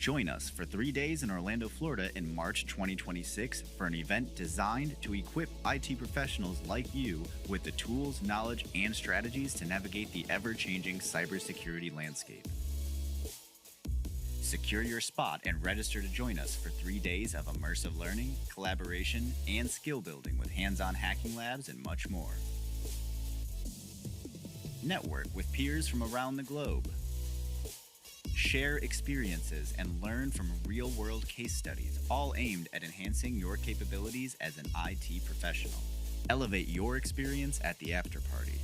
Join us for 3 days in Orlando, Florida in March 2026 for an event designed to equip IT professionals like you with the tools, knowledge, and strategies to navigate the ever-changing cybersecurity landscape. Secure your spot and register to join us for 3 days of immersive learning, collaboration, and skill building with hands-on hacking labs and much more. Network with peers from around the globe. Share experiences and learn from real-world case studies, all aimed at enhancing your capabilities as an IT professional. Elevate your experience at the after party.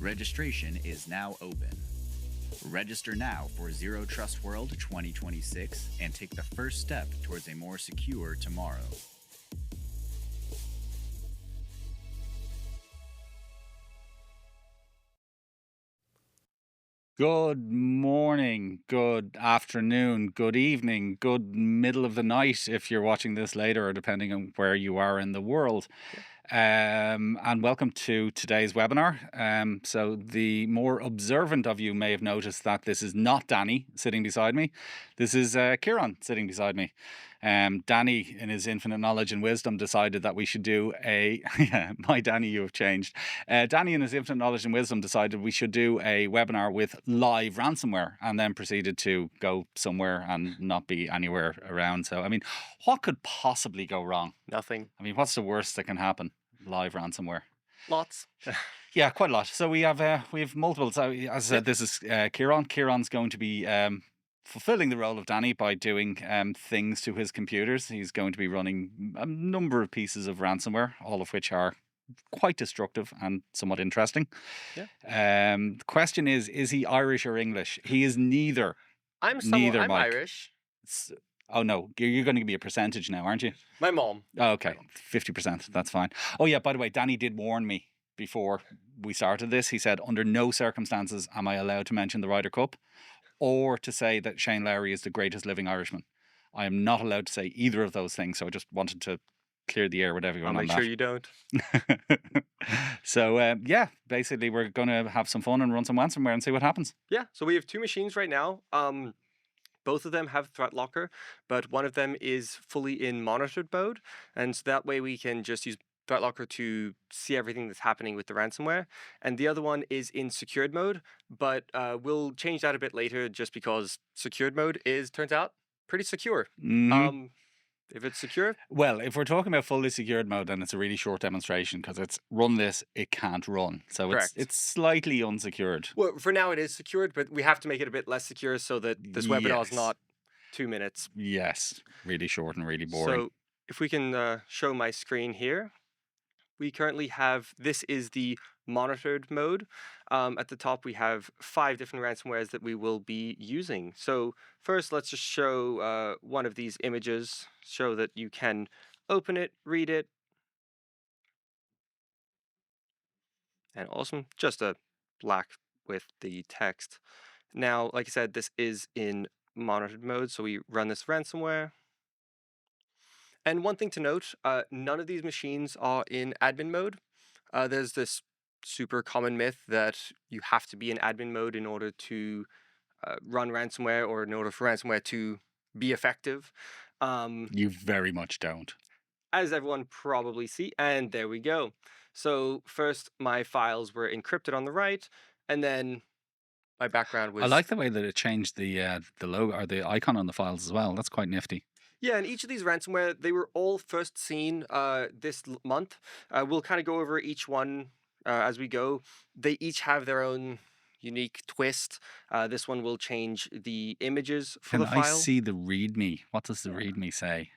Registration is now open. Register now for Zero Trust World 2026 and take the first step towards a more secure tomorrow. Good morning, good afternoon, good evening, good middle of the night if you're watching this later or depending on where you are in the world. And welcome to today's webinar. So the more observant of you may have noticed that this is not Danny sitting beside me. This is Kieran sitting beside me. Danny, in his infinite knowledge and wisdom, decided that we should do a... my Danny, you have changed. Danny, in his infinite knowledge and wisdom, decided we should do a webinar with live ransomware and then proceeded to go somewhere and not be anywhere around. So, I mean, what could possibly go wrong? Nothing. I mean, what's the worst that can happen? Live ransomware. Lots. Yeah, quite a lot. So we have multiple. So as I said, this is Kieran. Kieran's going to be fulfilling the role of Danny by doing things to his computers. He's going to be running a number of pieces of ransomware, all of which are quite destructive and somewhat interesting. Yeah. The question is he Irish or English? He is neither. I'm Mike. Irish. Oh no, you're going to give me a percentage now, aren't you? My mom. Oh, okay, 50%. That's fine. Oh yeah, by the way, Danny did warn me before we started this. He said, under no circumstances am I allowed to mention the Ryder Cup or to say that Shane Lowry is the greatest living Irishman. I am not allowed to say either of those things. So I just wanted to clear the air with everyone I'll on make sure you don't. So yeah, basically we're going to have some fun and run some ransomware and see what happens. Yeah. So we have two machines right now. Both of them have ThreatLocker, but one of them is fully in monitored mode, and so that way we can just use ThreatLocker to see everything that's happening with the ransomware. And the other one is in secured mode, but we'll change that a bit later just because secured mode turns out pretty secure. Mm-hmm. If it's secure? Well, if we're talking about fully secured mode, then it's a really short demonstration because it's run this, it can't run. So it's slightly unsecured. Well, for now it is secured, but we have to make it a bit less secure so that this webinar is not 2 minutes. Yes, really short and really boring. So if we can show my screen here, we currently have, this is the monitored mode. At the top, we have 5 different ransomwares that we will be using. So first, let's just show one of these images, show that you can open it, read it. And awesome, just a black with the text. Now, like I said, this is in monitored mode, so we run this ransomware. And one thing to note, none of these machines are in admin mode. There's this super common myth that you have to be in admin mode in order to run ransomware or in order for ransomware to be effective. You very much don't. As everyone probably see, and there we go. So first, my files were encrypted on the right, and then my background was... I like the way that it changed the logo or the icon on the files as well. That's quite nifty. Yeah, and each of these ransomware, they were all first seen this month. We'll kind of go over each one as we go. They each have their own unique twist. This one will change the images for the file. Can I see the README? What does the README say?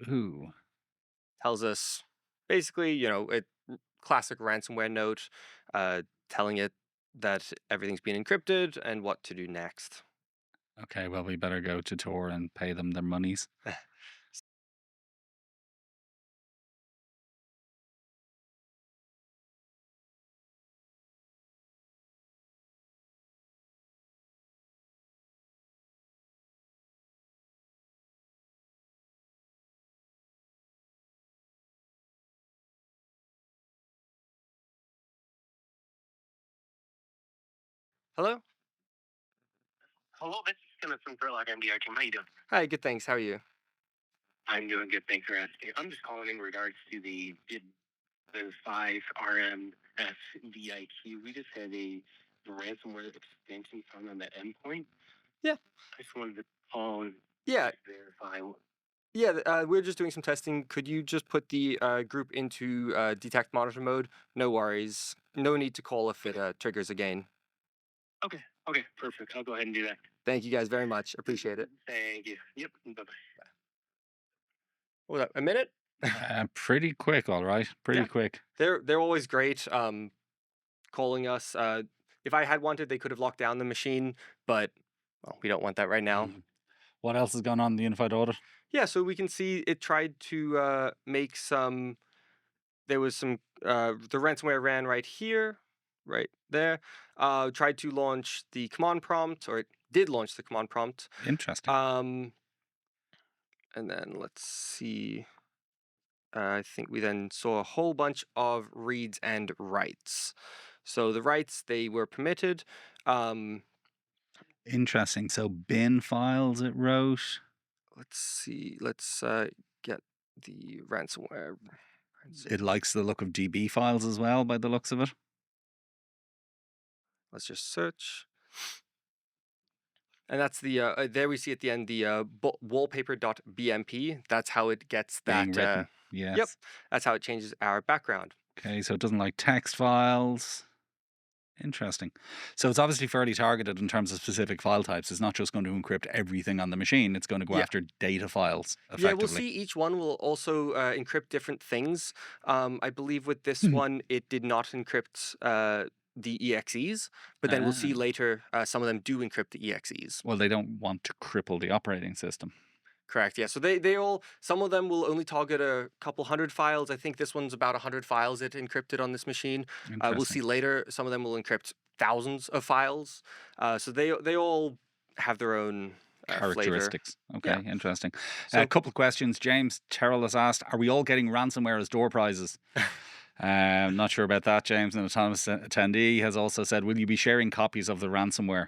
Ooh. Tells us basically, a classic ransomware note telling it that everything's been encrypted and what to do next. Okay, well, we better go to Tor and pay them their monies. Hello? Hello, this is Kenneth from ThreatLocker MDR team. How you doing? Hi, good, thanks. How are you? I'm doing good. Thanks for asking. I'm just calling in regards to the 5 RMS VIQ. We just had a ransomware extension found on that endpoint. Yeah. I just wanted to call and Yeah. verify. Yeah, we're just doing some testing. Could you just put the group into detect monitor mode? No worries. No need to call if it triggers again. Okay, perfect. I'll go ahead and do that. Thank you guys very much. Appreciate it. Thank you. Yep, bye-bye. What was that, a minute? Pretty quick, all right. Pretty Yeah. quick. They're always great calling us. If I had wanted, they could have locked down the machine, but well, we don't want that right now. What else has gone on in the unified audit? Yeah, so we can see it tried to make some. There was some. The ransomware ran right here, right there. Tried to launch the command prompt, or it did launch the command prompt. Interesting. And then let's see. I think we then saw a whole bunch of reads and writes. So the writes, they were permitted. Interesting. So bin files it wrote. Let's see. Let's get the ransomware. It likes the look of DB files as well, by the looks of it. Let's just search. And that's the, there we see at the end, the wallpaper.bmp. That's how it gets that. Being written. Yes. Yep. That's how it changes our background. Okay, so it doesn't like text files. Interesting. So it's obviously fairly targeted in terms of specific file types. It's not just going to encrypt everything on the machine. It's going to go after data files effectively. Yeah, we'll see each one will also encrypt different things. I believe with this one, it did not encrypt the EXEs, but then we'll see later some of them do encrypt the EXEs. Well, they don't want to cripple the operating system. Correct, yeah. So they all, some of them will only target a couple hundred files. I think this one's about 100 files it encrypted on this machine. We'll see later, some of them will encrypt thousands of files. So they all have their own characteristics. Flavor. Okay, interesting. So, a couple of questions. James Terrell has asked, are we all getting ransomware as door prizes? Not sure about that, James. An anonymous attendee has also said, will you be sharing copies of the ransomware?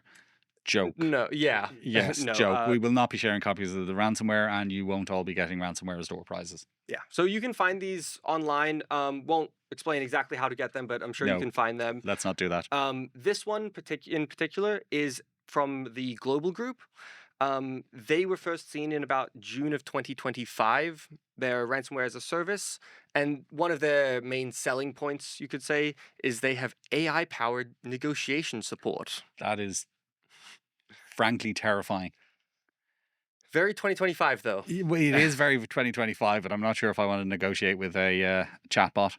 Joke. No, yeah. Yes, no, joke. We will not be sharing copies of the ransomware, and you won't all be getting ransomware as door prizes. Yeah. So you can find these online. Won't explain exactly how to get them, but I'm sure you can find them. Let's not do that. This one in particular is from the global group. They were first seen in about June of 2025. They're ransomware as a service. And one of their main selling points, you could say, is they have AI-powered negotiation support. That is frankly terrifying. Very 2025, though. It is very 2025, but I'm not sure if I want to negotiate with a chatbot.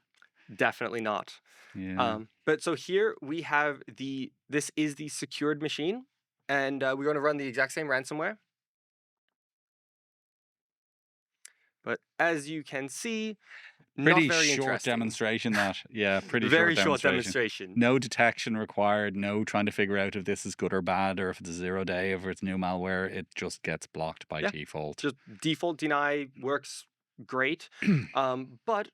Definitely not. Yeah. But so here we have this is the secured machine, and we're going to run the exact same ransomware. But as you can see, pretty not very short interesting. demonstration that. Yeah, pretty very short demonstration. demonstration. No detection required, no trying to figure out if this is good or bad, or if it's a 0 day, if it's new malware. It just gets blocked by default. Just default deny works great. But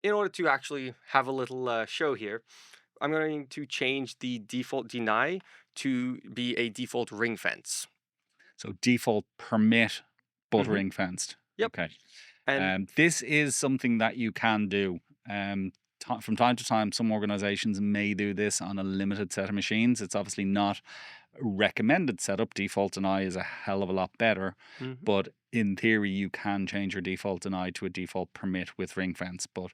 in order to actually have a little show here, I'm going to change the default deny to be a default ring fence. So default permit, but ring fenced. Yep. Okay. And this is something that you can do. From time to time, some organizations may do this on a limited set of machines. It's obviously not a recommended setup. Default deny is a hell of a lot better. But in theory, you can change your default deny to a default permit with ring fence. But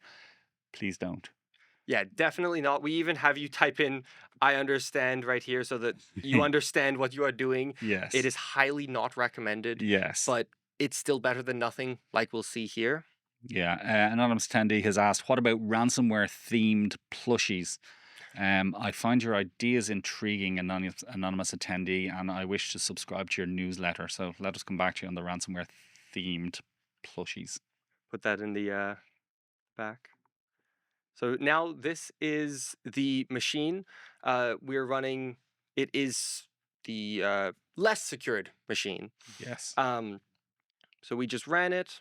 please don't. Yeah, definitely not. We even have you type in "I understand" right here so that you understand what you are doing. Yes. It is highly not recommended. Yes. But it's still better than nothing, like we'll see here. Yeah. Anonymous attendee has asked, what about ransomware themed plushies? I find your ideas intriguing, anonymous attendee, and I wish to subscribe to your newsletter. So let us come back to you on the ransomware themed plushies. Put that in the back. So now this is the machine we're running. It is the less secured machine. Yes. So we just ran it,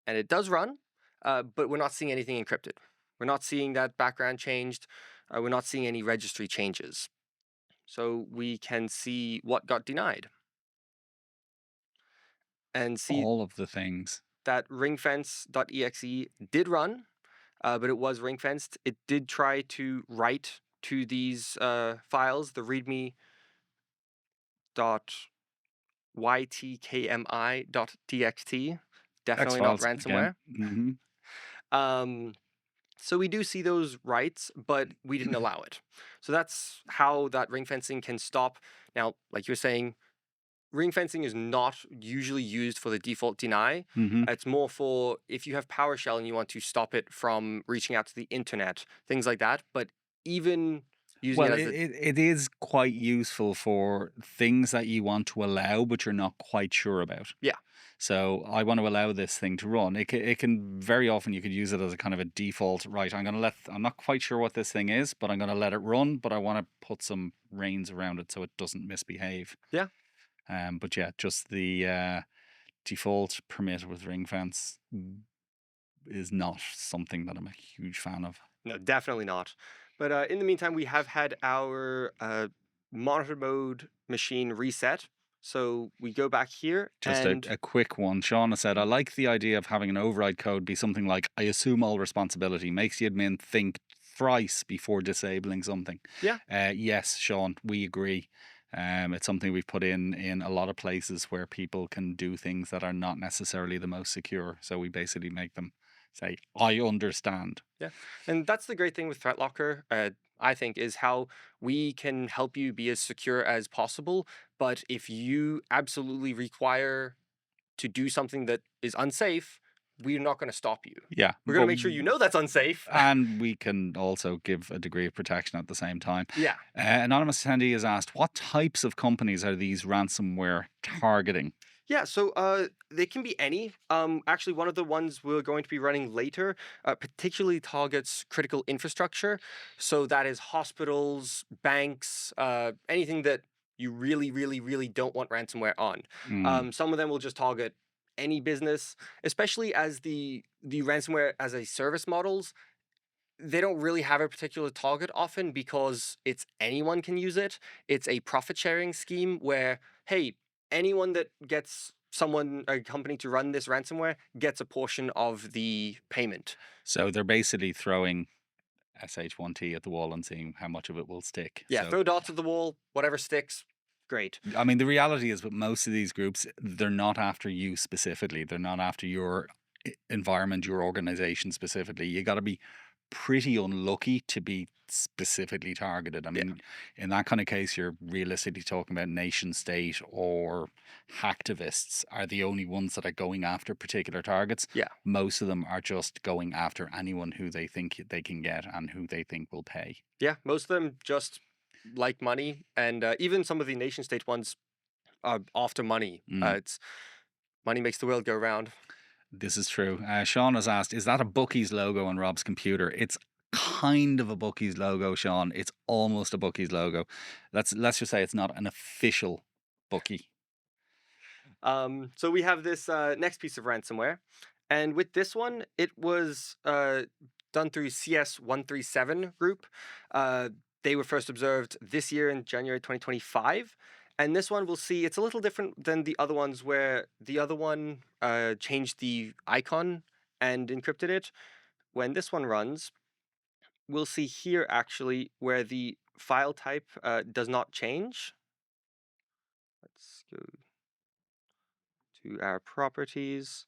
and it does run, but we're not seeing anything encrypted. We're not seeing that background changed. We're not seeing any registry changes. So we can see what got denied and see All of the things. that ringfence.exe did run, but it was ring fenced. It did try to write to these files, the readme.ytkmi.txt. X Definitely not files again. ransomware. Hmm. So we do see those writes, but we didn't allow it. So that's how that ring fencing can stop. Now, like you were saying, ring fencing is not usually used for the default deny. Hmm. It's more for if you have PowerShell and you want to stop it from reaching out to the internet, things like that. But even using Well, it as the it is quite useful for things that you want to allow, but you're not quite sure about. yeah, So I want to allow this thing to run. It can very often you could use it as a kind of a default. Right, I'm not quite sure what this thing is, but I'm going to let it run. But I want to put some reins around it so it doesn't misbehave. yeah. But yeah, just the default permit with ring fence is not something that I'm a huge fan of. No, definitely not. But in the meantime, we have had our monitor mode machine reset. So we go back here Just and a quick one. Shauna said, I like the idea of having an override code be something like, I assume all responsibility, makes the admin think thrice before disabling something. yeah, Yes, Sean, we agree. It's something we've put in a lot of places where people can do things that are not necessarily the most secure. So we basically make them say, I understand. yeah. And that's the great thing with ThreatLocker, I think, is how we can help you be as secure as possible. But if you absolutely require to do something that is unsafe, we're not going to stop you. Yeah. We're going to but make sure you know that's unsafe. And we can also give a degree of protection at the same time. Yeah. Anonymous attendee has asked, what types of companies are these ransomware targeting? Yeah, so they can be any. Actually, one of the ones we're going to be running later particularly targets critical infrastructure. So that is hospitals, banks, anything that you really, really, really don't want ransomware on. Mm, Some of them will just target any business, especially as the ransomware as a service models. They don't really have a particular target often because it's anyone can use it. It's a profit sharing scheme where, hey, anyone that gets a company to run this ransomware gets a portion of the payment. so they're basically throwing SH1T at the wall and seeing how much of it will stick. Yeah, So, throw dots at the wall, whatever sticks, great. I mean, the reality is with most of these groups, they're not after you specifically. They're not after your environment, your organization specifically. You got to be pretty unlucky to be specifically targeted. I Yeah. mean, in that kind of case, you're realistically talking about nation state or hacktivists are the only ones that are going after particular targets. Yeah. Most of them are just going after anyone who they think they can get and who they think will pay. Yeah, most of them just like money, and even some of the nation state ones are after money. It's money makes the world go round. This is true. Sean has asked, is that a Bookie's logo on Rob's computer? It's kind of a Bookie's logo, Sean. It's almost a Bookie's logo. Let's just say it's not an official Bookie. So we have this next piece of ransomware. And with this one, it was done through CS137 group. They were first observed this year in January 2025. And this one we'll see it's a little different than the other ones where the other one changed the icon and encrypted it. When this one runs, we'll see here actually where the file type does not change. Let's go to our properties.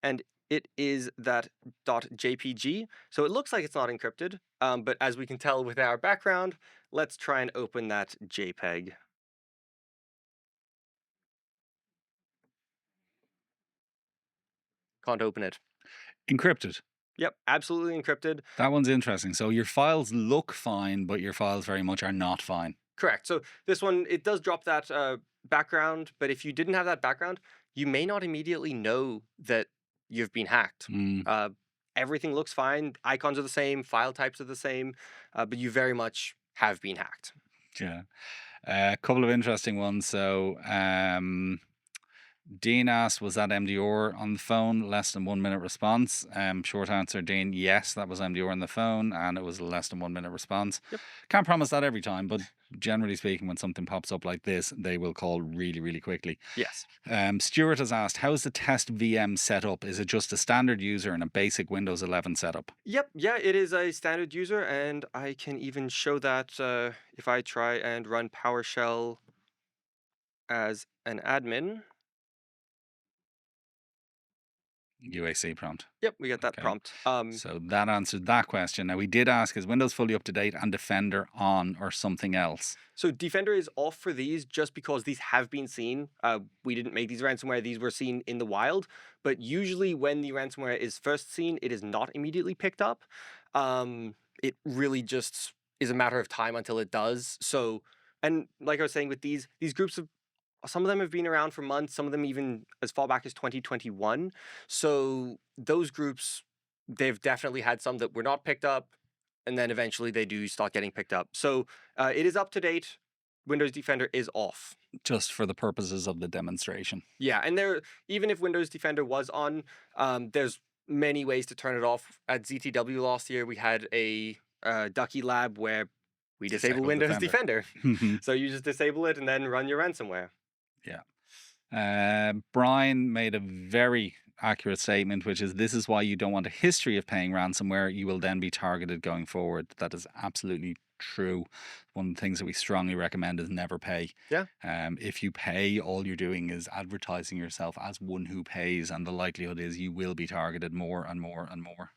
And it is that .jpg. So it looks like it's not encrypted, but as we can tell with our background, let's try and open that JPEG. Can't open it. Encrypted. Yep, absolutely encrypted. That one's interesting. So your files look fine, but your files very much are not fine. Correct. So this one, it does drop that background, but if you didn't have that background, you may not immediately know that you've been hacked. Everything looks fine. Icons are the same. File types are the same, but you very much have been hacked. Yeah. A couple of interesting ones. So Dean asked, was that MDR on the phone? Less than 1 minute response. Short answer, Dean, yes, that was MDR on the phone, and it was less than 1 minute response. Yep. Can't promise that every time, but generally speaking, when something pops up like this, they will call really, really quickly. Yes. Stuart has asked, how is the test VM set up? Is it just a standard user and a basic Windows 11 setup? Yep. Yeah, it is a standard user, and I can even show that if I try and run PowerShell as an admin. UAC prompt. Yep, we get that Okay. prompt. So that answered that question. Now, we did ask, is Windows fully up to date and Defender on or something else? So Defender is off for these just because these have been seen. We didn't make these ransomware. These were seen in the wild. But usually when the ransomware is first seen, it is not immediately picked up. It really just is a matter of time until it does. So, and like I was saying with these groups of, some of them have been around for months, some of them even as far back as 2021. So those groups, they've definitely had some that were not picked up, and then eventually they do start getting picked up. So it is up to date. Windows Defender is off. Just for the purposes of the demonstration. Yeah, and there, even if Windows Defender was on, there's many ways to turn it off. At ZTW last year, we had a Ducky Lab where we disable Windows Defender. So you just disable it and then run your ransomware. Yeah. Brian made a very accurate statement, which is, this is why you don't want a history of paying ransomware. You will then be targeted going forward. That is absolutely true. One of the things that we strongly recommend is never pay. Yeah. If you pay, all you're doing is advertising yourself as one who pays, and the likelihood is you will be targeted more and more and more.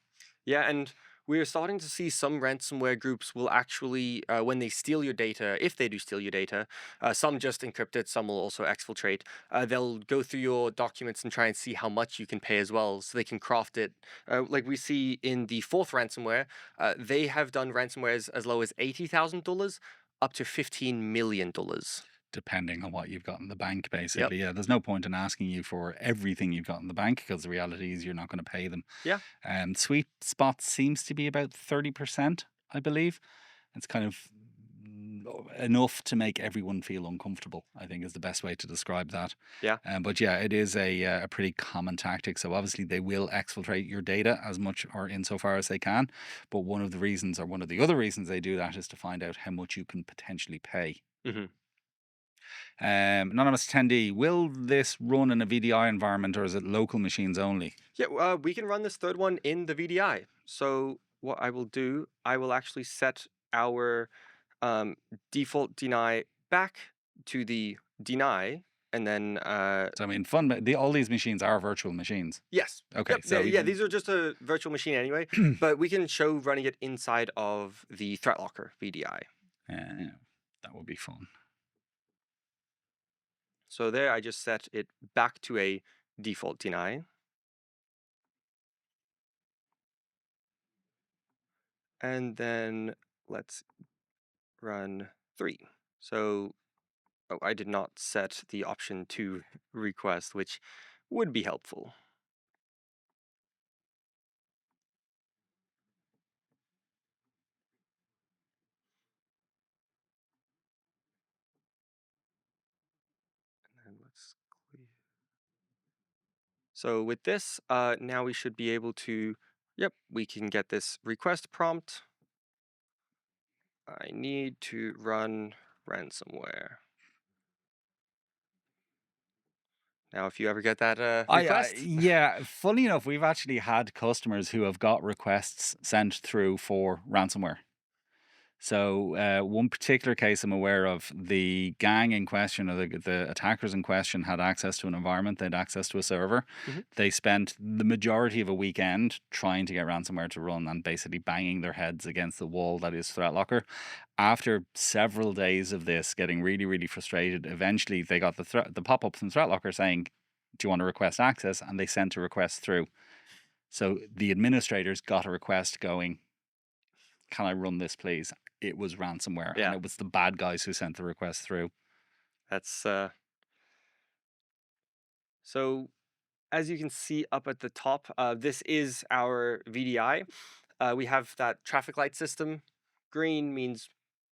Yeah, and we're starting to see some ransomware groups will actually, when they steal your data, if they do steal your data, some just encrypt it, some will also exfiltrate. They'll go through your documents and try and see how much you can pay as well, so they can craft it. Like we see in the fourth ransomware, they have done ransomwares as low as $80,000 up to $15 million. Depending on what you've got in the bank, basically. Yeah, there's no point in asking you for everything you've got in the bank, because the reality is you're not going to pay them. Yeah. Sweet spot seems to be about 30%, I believe. It's kind of enough to make everyone feel uncomfortable, I think, is the best way to describe that. Yeah. But yeah, it is a pretty common tactic. So obviously they will exfiltrate your data as much or insofar as they can. But one of the reasons, or one of the other reasons they do that, is to find out how much you can potentially pay. Mm-hmm. Anonymous attendee, will this run in a VDI environment, or is it local machines only? Yeah, we can run this third one in the VDI. So what I will do, I will actually set our default deny back to the deny, and then So I mean, all these machines are virtual machines. yes. Okay. Yep, So yeah, these are just a virtual machine anyway, but we can show running it inside of the ThreatLocker VDI. That would be fun. So there, I just set it back to a default deny. And then let's run 3. So, oh, I did not set the option to request, which would be helpful. And let's clear. So with this, now we should be able to, yep, we can get this request prompt. I need to run ransomware. Now, if you ever get that request. Yeah, funny enough, we've actually had customers who have got requests sent through for ransomware. So one particular case I'm aware of, the gang in question, or the attackers in question, had access to an environment. They had access to a server. Mhm. They spent the majority of a weekend trying to get ransomware to run and basically banging their heads against the wall that is ThreatLocker. After several days of this, getting really, really frustrated, eventually they got the pop-up from ThreatLocker saying, do you want to request access? And they sent a request through. So the administrators got a request going, can I run this, please? It was ransomware, Yeah. and it was the bad guys who sent the request through. That's so as you can see up at the top, this is our VDI. We have that traffic light system. Green means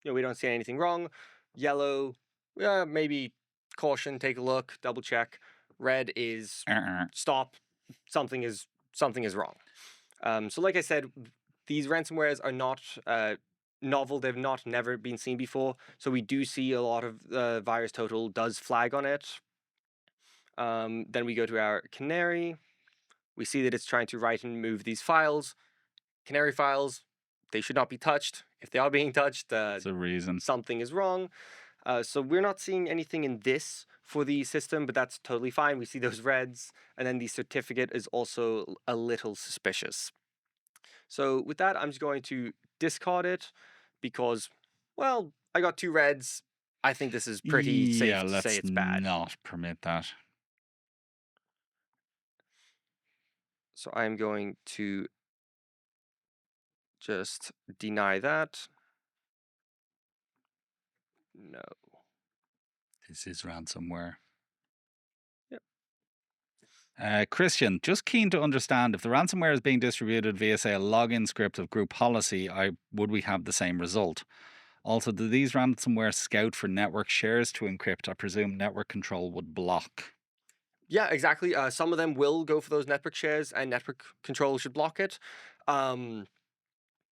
we don't see anything wrong. Yellow, maybe caution, take a look, double check. red is Uh-uh. stop, something is wrong. So like I said, these ransomwares are not novel. They've never been seen before. So we do see a lot of virus total does flag on it. Then we go to our canary. We see that it's trying to write and move these files. Canary files, they should not be touched. If they are being touched, That's a reason. something is wrong. So we're not seeing anything in this for the system, but that's totally fine. We see those reds, and then the certificate is also a little suspicious. So with that, I'm just going to discard it because, well, I got 2 reds. I think this is pretty safe Yeah, to say let's it's bad. not permit that. So I'm going to just deny that. No. This is ransomware. Yep. Christian, just keen to understand if the ransomware is being distributed via, say, a login script of group policy, would we have the same result? Also, do these ransomware scout for network shares to encrypt? I presume network control would block. Yeah, exactly. Some of them will go for those network shares, and network control should block it.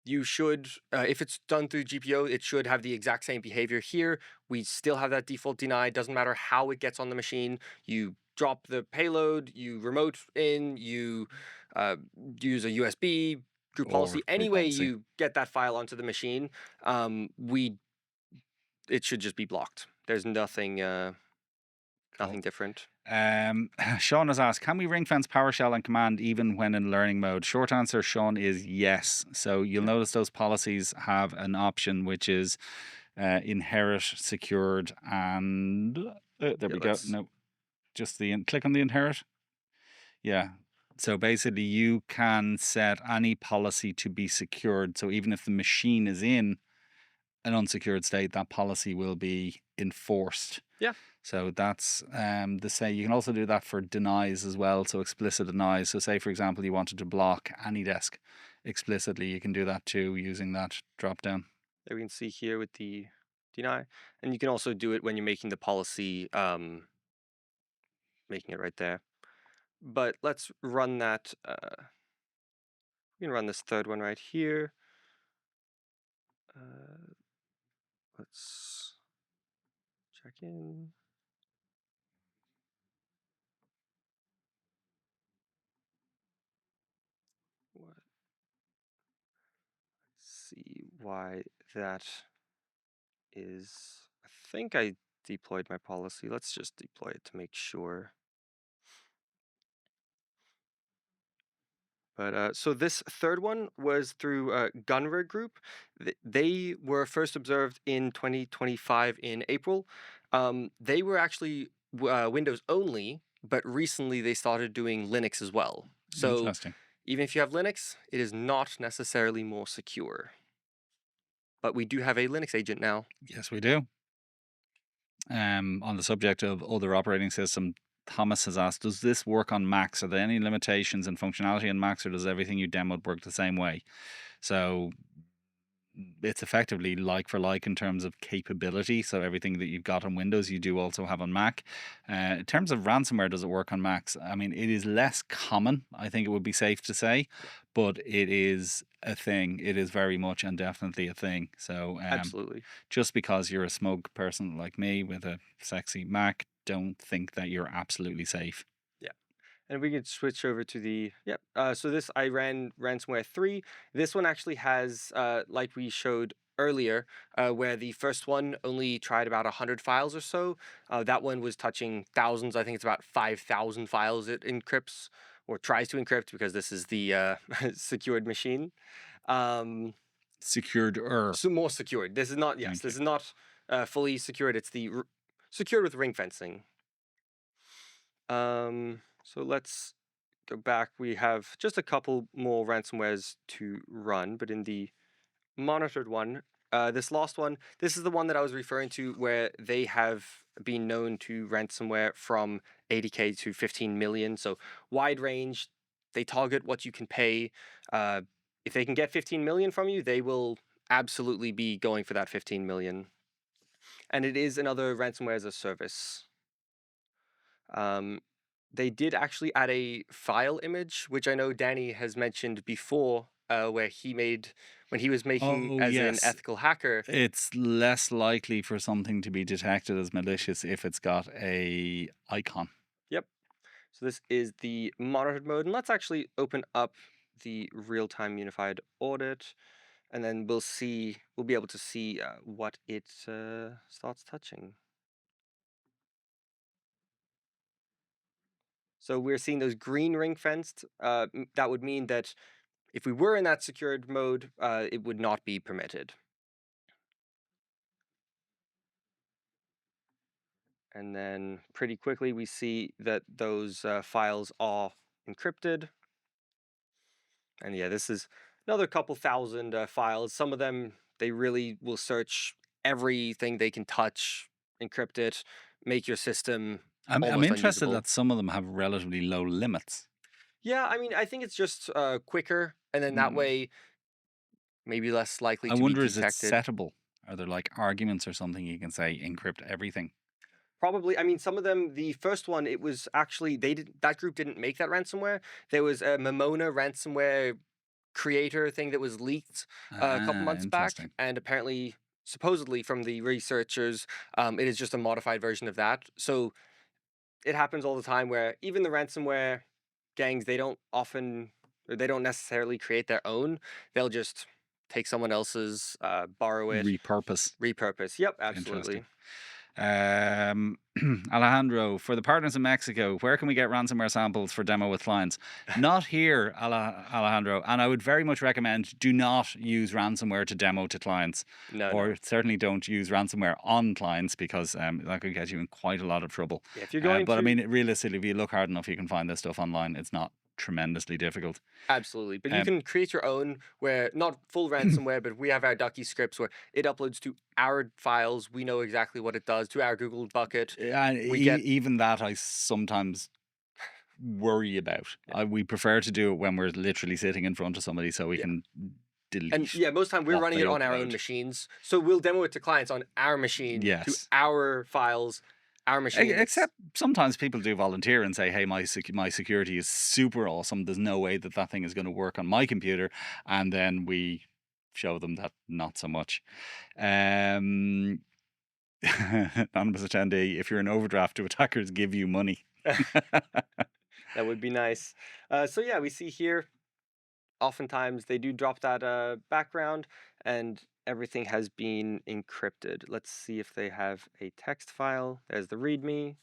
You should, if it's done through GPO, it should have the exact same behavior here. We still have that default deny. Doesn't matter how it gets on the machine. You drop the payload, you remote in, you use a USB group Or policy. group Any way policy. you get that file onto the machine, it should just be blocked. There's nothing nothing different. Sean has asked, can we ring fence PowerShell and command even when in learning mode? Short answer, Sean, is yes. So you'll notice those policies have an option which is inherit, secured, and there we go. No, just click on the inherit. Yeah. So basically, you can set any policy to be secured. So even if the machine is in an unsecured state, that policy will be enforced. Yeah. So that's the say. You can also do that for denies as well. So explicit denies. So say, for example, you wanted to block AnyDesk explicitly, you can do that too using that drop down. There we can see here with the deny, and you can also do it when you're making the policy, making it right there. But let's run that. We can run this third one right here. Let's check in. What? See why that is. I think I deployed my policy. Let's just deploy it to make sure. But so this third one was through Gunner Group. They were first observed in 2025 in April. They were actually Windows only, but recently they started doing Linux as well. So Interesting. even if you have Linux, it is not necessarily more secure. But we do have a Linux agent now. Yes, we do. On the subject of other operating system, Thomas has asked, does this work on Macs? Are there any limitations in functionality on Macs, or does everything you demoed work the same way? So it's effectively like for like in terms of capability. So everything that you've got on Windows, you do also have on Mac. In terms of ransomware, does it work on Macs? I mean, it is less common, I think it would be safe to say, but it is a thing. It is very much and definitely a thing. So Absolutely. just because you're a smug person like me with a sexy Mac, don't think that you're absolutely safe. And we can switch over to the, so this, I ran Ransomware 3. This one actually has, like we showed earlier, where the first one only tried about 100 files or so. That one was touching thousands. I think it's about 5,000 files it encrypts or tries to encrypt, because this is the secured machine. Secured So more secured. This is not, Thank this you. is not fully secured. It's the secured with ring fencing. So let's go back. We have just a couple more ransomwares to run, but in the monitored one, this last one, this is the one that I was referring to, where they have been known to ransomware from 80K to 15 million. So wide range. They target what you can pay. If they can get 15 million from you, they will absolutely be going for that 15 million. And it is another ransomware as a service. they did actually add a file image, which I know Danny has mentioned before, where when he was making Oh, as an yes. ethical hacker. It's less likely for something to be detected as malicious if it's got a icon. Yep. So this is the monitored mode, and let's actually open up the real-time unified audit, and then we'll be able to see what it starts touching. So we're seeing those green ring fenced. That would mean that if we were in that secured mode, it would not be permitted. And then pretty quickly we see that those files are encrypted. And yeah, this is another couple thousand files. Some of them, they really will search everything they can touch, encrypt it, make your system I'm almost interested unusable. that some of them have relatively low limits. Yeah, I mean, I think it's just quicker, and then that way maybe less likely I to be wonder, is it detected. settable? Are there like arguments or something you can say encrypt everything? Probably. I mean, some of them. The first one, it was actually that group didn't make that ransomware. There was a Memona ransomware creator thing that was leaked a couple months back, Interesting. and apparently, supposedly from the researchers, it is just a modified version of that. So it happens all the time where even the ransomware gangs, they don't necessarily create their own. They'll just take someone else's, borrow it, repurpose. Yep, absolutely. Interesting. Alejandro, for the partners in Mexico, where can we get ransomware samples for demo with clients? Not here, Alejandro. And I would very much recommend do not use ransomware to demo to clients. No. Certainly don't use ransomware on clients, because that could get you in quite a lot of trouble. Yeah, if you're going but to, I mean, realistically, if you look hard enough, you can find this stuff online. It's not tremendously difficult. absolutely. But you can create your own, where not full ransomware, but we have our Ducky scripts where it uploads to our files. We know exactly what it does to our Google bucket. And even that I sometimes worry about. We prefer to do it when we're literally sitting in front of somebody, so we can delete. And yeah, most of the time we're what running they it on our own upload. machines. So we'll demo it to clients on our machine, to Yes. our files, our machine. Except sometimes people do volunteer and say, hey, my security is super awesome. There's no way that thing is going to work on my computer. And then we show them that not so much. Anonymous attendee, if you're an overdraft, do attackers give you money? That would be nice. So yeah, we see here, oftentimes they do drop that background, and everything has been encrypted. Let's see if they have a text file. There's the README.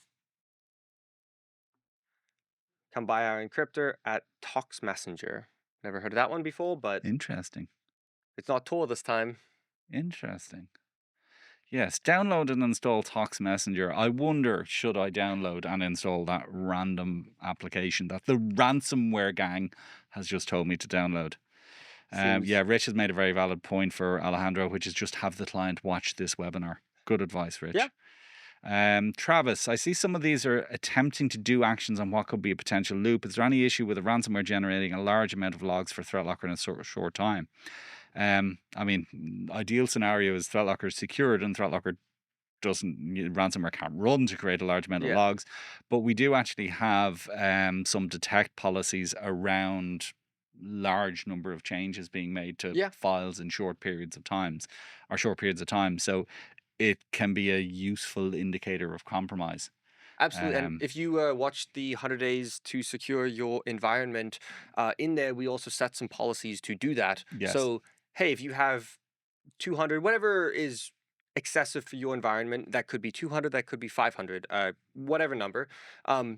Come by our encryptor at Tox Messenger. Never heard of that one before, but Interesting. it's not Tor this time. Interesting. Yes, download and install Tox Messenger. I wonder, should I download and install that random application that the ransomware gang has just told me to download? Yeah, Rich has made a very valid point for Alejandro, which is just have the client watch this webinar. Good advice, Rich. Yeah. Travis, I see some of these are attempting to do actions on what could be a potential loop. Is there any issue with a ransomware generating a large amount of logs for ThreatLocker in a short time? I mean, ideal scenario is ThreatLocker is secured and ThreatLocker ransomware can't run to create a large amount of logs, but we do actually have some detect policies around large number of changes being made to files in short periods of time. So it can be a useful indicator of compromise. Absolutely. And if you watch the 100 Days to Secure Your Environment, in there, we also set some policies to do that. Yes. So, hey, if you have 200, whatever is excessive for your environment, that could be 200, that could be 500, whatever number,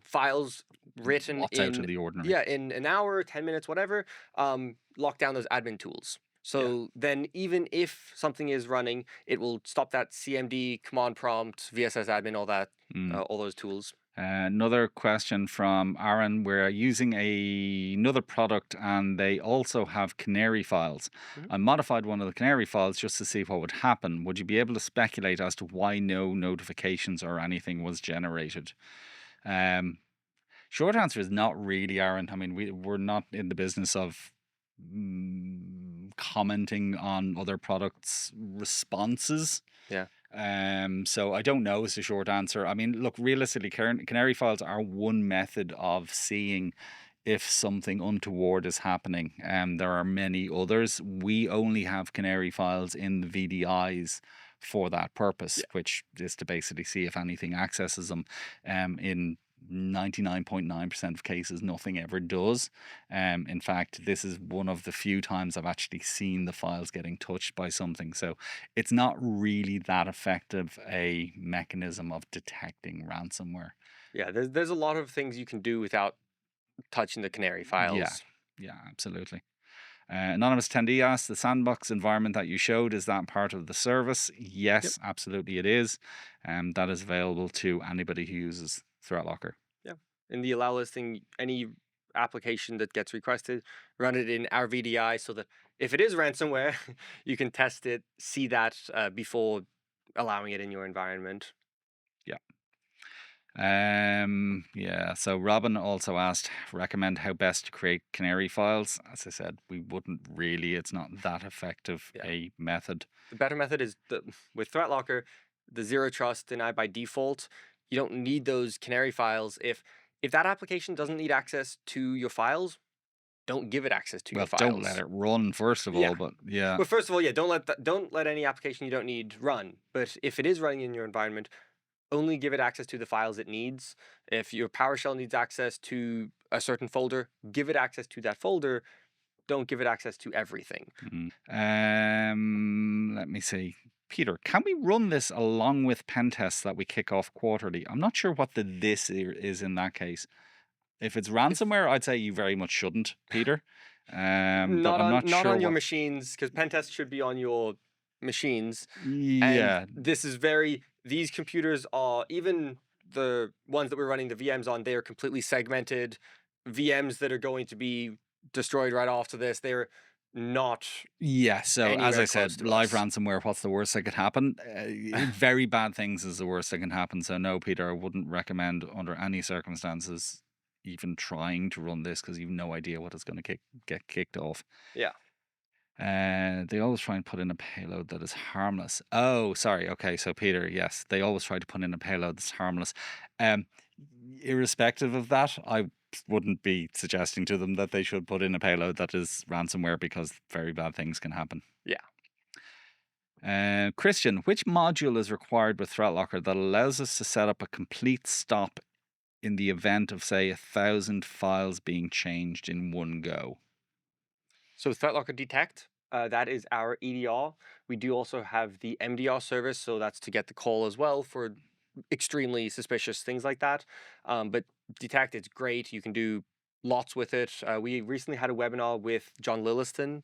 files written Lots out of the ordinary. Yeah, in an hour, 10 minutes, whatever, lock down those admin tools. So then even if something is running, it will stop that CMD, command prompt, VSS admin, all that, all those tools. Another question from Aaron. We're using another product and they also have canary files. I modified one of the canary files just to see what would happen. Would you be able to speculate as to why no notifications or anything was generated? Short answer is not really, Aaron. I mean, we're not in the business of commenting on other products' responses. Yeah. So I don't know is the short answer. I mean, look, realistically, canary files are one method of seeing if something untoward is happening. There are many others. We only have canary files in the VDIs for that purpose, which is to basically see if anything accesses them. In 99.9% of cases, nothing ever does. In fact, this is one of the few times I've actually seen the files getting touched by something. So it's not really that effective a mechanism of detecting ransomware. Yeah, there's a lot of things you can do without touching the canary files. Yeah, absolutely. Anonymous attendee asked, the sandbox environment that you showed, is that part of the service? Yes, absolutely it is. That is available to anybody who uses ThreatLocker. Yeah. In the allow listing, any application that gets requested, run it in our VDI so that if it is ransomware, you can test it, see that before allowing it in your environment. So Robin also asked, recommend how best to create canary files. As I said, we wouldn't really, it's not that effective a method. The better method is with ThreatLocker, the zero trust denied by default. You don't need those canary files. If that application doesn't need access to your files, don't give it access to your files. Don't let it run, first of all, but Well, first of all, don't let any application you don't need run. But if it is running in your environment, only give it access to the files it needs. If your PowerShell needs access to a certain folder, give it access to that folder. Don't give it access to everything. Let me see. Peter, can we run this along with pen tests that we kick off quarterly? I'm not sure what the this is in that case. If it's ransomware, I'd say you very much shouldn't, Peter. Not on your machines, because pen tests should be on your machines. Yeah. And these computers are, even the ones that we're running the VMs on, they are completely segmented. VMs that are going to be destroyed right after this, they're not. Yeah, so as I said, live ransomware, what's the worst that could happen? Very bad things is the worst that can happen. So no, Peter, I wouldn't recommend under any circumstances even trying to run this, because you've no idea what is going to get kicked off. Yeah. They always try and put in a payload that is harmless. Oh, sorry. Okay, so Peter, yes, they always try to put in a payload that's harmless. Irrespective of that, I wouldn't be suggesting to them that they should put in a payload that is ransomware, because very bad things can happen. Yeah. Christian, which module is required with ThreatLocker that allows us to set up a complete stop in the event of, say, 1,000 files being changed in one go? So ThreatLocker Detect, that is our EDR. We do also have the MDR service, so that's to get the call as well for extremely suspicious things like that. But Detect, it's great. You can do lots with it. We recently had a webinar with John Lilliston.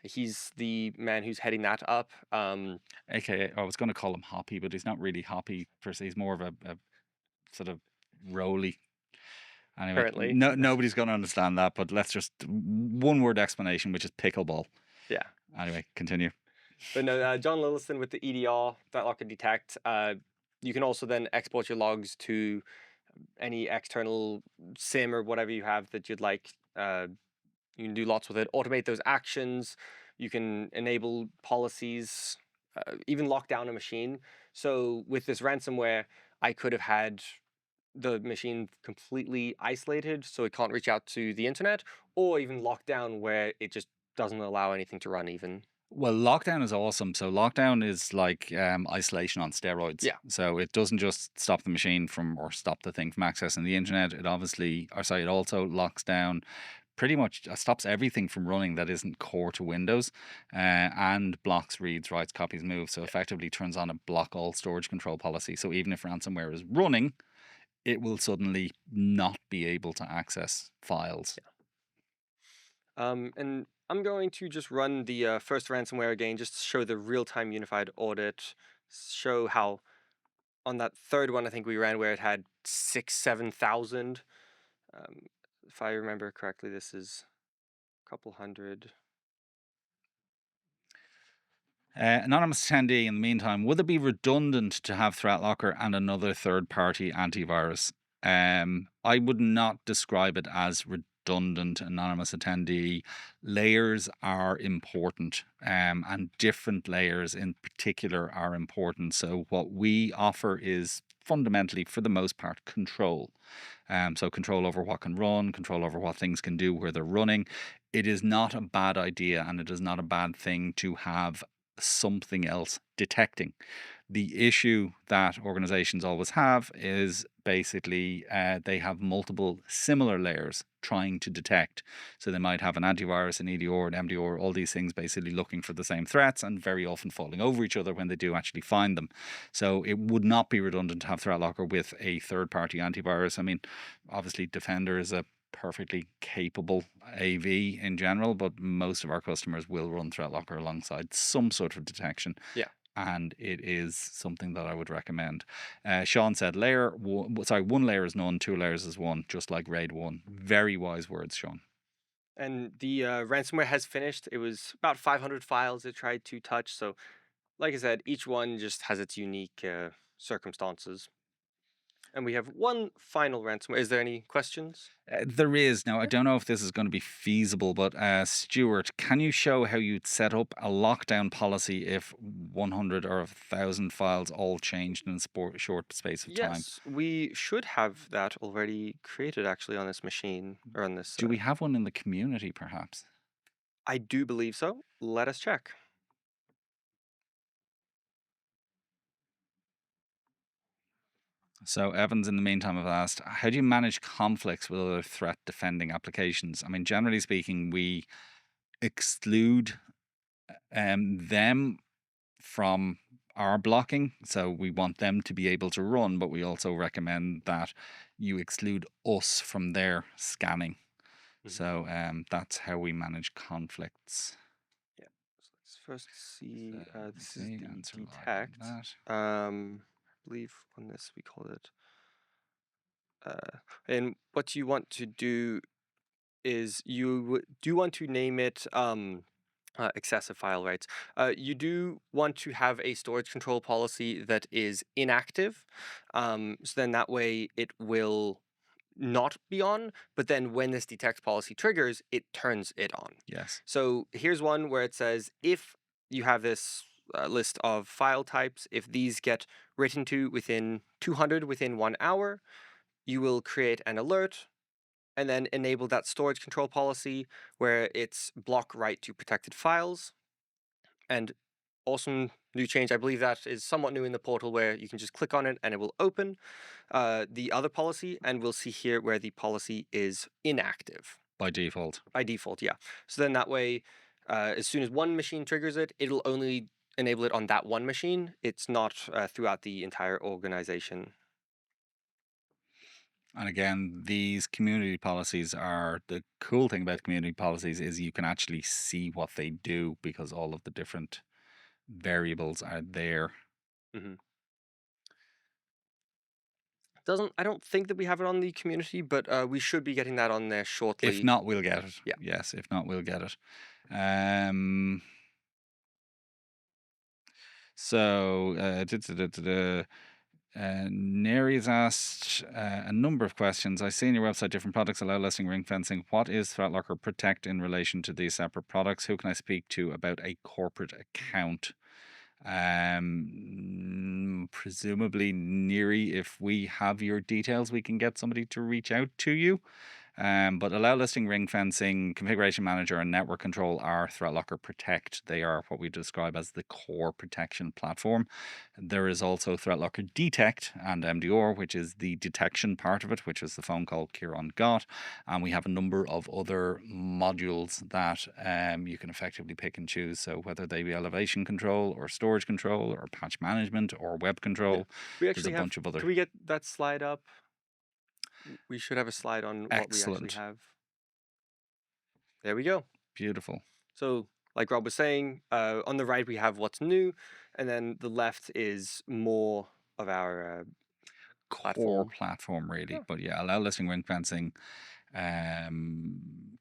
He's the man who's heading that up. AKA, I was going to call him Hoppy, but he's not really Hoppy per se. He's more of a sort of roly. Anyway, Currently. Nobody's going to understand that, but let's just one word explanation, which is pickleball. Yeah. Anyway, continue. But no, John Lilliston with the EDR, ThreatLocker Detect. You can also then export your logs to any external SIM or whatever you have that you'd like. You can do lots with it. Automate those actions. You can enable policies, even lock down a machine. So with this ransomware, I could have had the machine completely isolated so it can't reach out to the internet, or even locked down where it just doesn't allow anything to run even. Well, lockdown is awesome. So lockdown is like isolation on steroids. Yeah. So it doesn't just stop the machine from, or stop the thing from accessing the internet. It also locks down, pretty much stops everything from running that isn't core to Windows, and blocks reads, writes, copies, moves. So effectively turns on a block all storage control policy. So even if ransomware is running, it will suddenly not be able to access files. Yeah. And I'm going to just run the first ransomware again, just to show the real-time unified audit, show how on that third one I think we ran where it had 7,000. If I remember correctly, this is a couple hundred. Anonymous attendee, in the meantime, would it be redundant to have ThreatLocker and another third-party antivirus? I would not describe it as redundant. redundant, anonymous attendee. Layers are important, and different layers in particular are important. So what we offer is fundamentally, for the most part, control. So control over what can run, control over what things can do where they're running. It is not a bad idea, and it is not a bad thing to have something else detecting. The issue that organizations always have is basically they have multiple similar layers trying to detect. So they might have an antivirus, an EDR, an MDR, all these things basically looking for the same threats and very often falling over each other when they do actually find them. So it would not be redundant to have ThreatLocker with a third-party antivirus. I mean, obviously Defender is a perfectly capable AV in general, but most of our customers will run ThreatLocker alongside some sort of detection. Yeah. And it is something that I would recommend. Sean said, one layer is none, 2 layers is one, just like RAID 1. Very wise words, Sean. And the ransomware has finished. It was about 500 files it tried to touch. So, like I said, each one just has its unique circumstances. And we have one final ransomware. Is there any questions? There is. Now, I don't know if this is going to be feasible, but Stuart, can you show how you'd set up a lockdown policy if 100 or 1,000 files all changed in a short space of time? Yes, we should have that already created actually on this machine or on this. Do we have one in the community, perhaps? I do believe so. Let us check. So Evans, in the meantime, have asked, how do you manage conflicts with other threat defending applications? I mean, generally speaking, we exclude them from our blocking. So we want them to be able to run, but we also recommend that you exclude us from their scanning. So that's how we manage conflicts. Yeah. So let's first see. This is okay, the answer live on detect. that. I believe on this we call it. And what you want to do is you do want to name it excessive file writes. You do want to have a storage control policy that is inactive. So then that way it will not be on, but then when this detect policy triggers, it turns it on. Yes. So here's one where it says if you have this list of file types, if these get written to within 200 within 1 hour, you will create an alert and then enable that storage control policy where it's block write to protected files. And awesome new change, I believe that is somewhat new in the portal where you can just click on it and it will open the other policy, and we'll see here where the policy is inactive. By default. By default, yeah. So then that way, as soon as one machine triggers it, it'll only enable it on that one machine. It's not throughout the entire organization. And again, these community policies are the cool thing about community policies is you can actually see what they do because all of the different variables are there. I don't think that we have it on the community, but we should be getting that on there shortly. If not, we'll get it. Yeah. Yes, if not, we'll get it. Neri's asked a number of questions. I see on your website different products allow listing ring fencing. What is ThreatLocker Protect in relation to these separate products? Who can I speak to about a corporate account? Presumably Neri, if we have your details, we can get somebody to reach out to you. But allow listing, ring fencing, configuration manager, and network control are ThreatLocker Protect. They are what we describe as the core protection platform. There is also ThreatLocker Detect and MDR, which is the detection part of it, which is the phone call Kieran got. And we have a number of other modules that you can effectively pick and choose. So whether they be elevation control or storage control or patch management or web control, we there's actually a bunch of other. Can we get that slide up? We should have a slide on what Excellent. we actually have. There we go. Beautiful. So, like Rob was saying, on the right we have what's new, and then the left is more of our core platform, really. Yeah. But yeah, allow listing, ring fencing,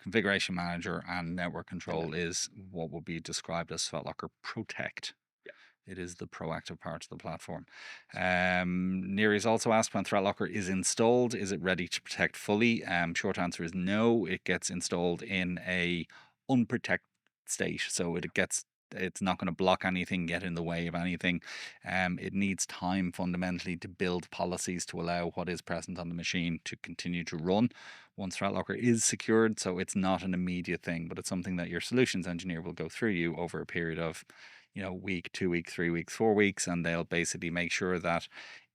configuration manager, and network control is what will be described as ThreatLocker Protect. Yeah. It is the proactive part of the platform. Neri's also asked, when ThreatLocker is installed, is it ready to protect fully? Short answer is no. It gets installed in a unprotected state, so it's not going to block anything, get in the way of anything. It needs time fundamentally to build policies to allow what is present on the machine to continue to run once ThreatLocker is secured. So it's not an immediate thing, but it's something that your solutions engineer will go through you over a period of week, 2 weeks, 3 weeks, 4 weeks, and they'll basically make sure that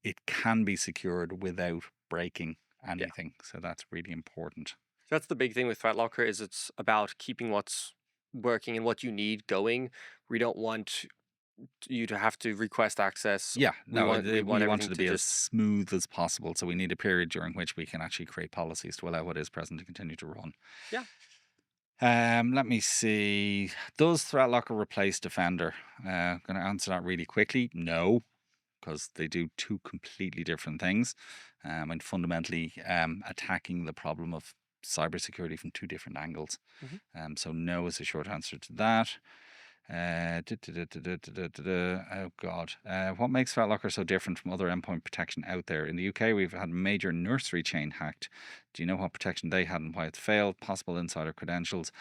it can be secured without breaking anything. So that's really important. So that's the big thing with ThreatLocker, is it's about keeping what's working and what you need going. We don't want you to have to request access. Yeah, we want it to be as smooth as possible. So we need a period during which we can actually create policies to allow what is present to continue to run. Yeah. Let me see. Does ThreatLocker replace Defender? Going to answer that really quickly. No, because they do two completely different things, and fundamentally attacking the problem of cybersecurity from two different angles. So no is the short answer to that. Oh God. What makes ThreatLocker so different from other endpoint protection out there? In the UK, we've had major nursery chain hacked. Do you know what protection they had and why it failed? Possible insider credentials.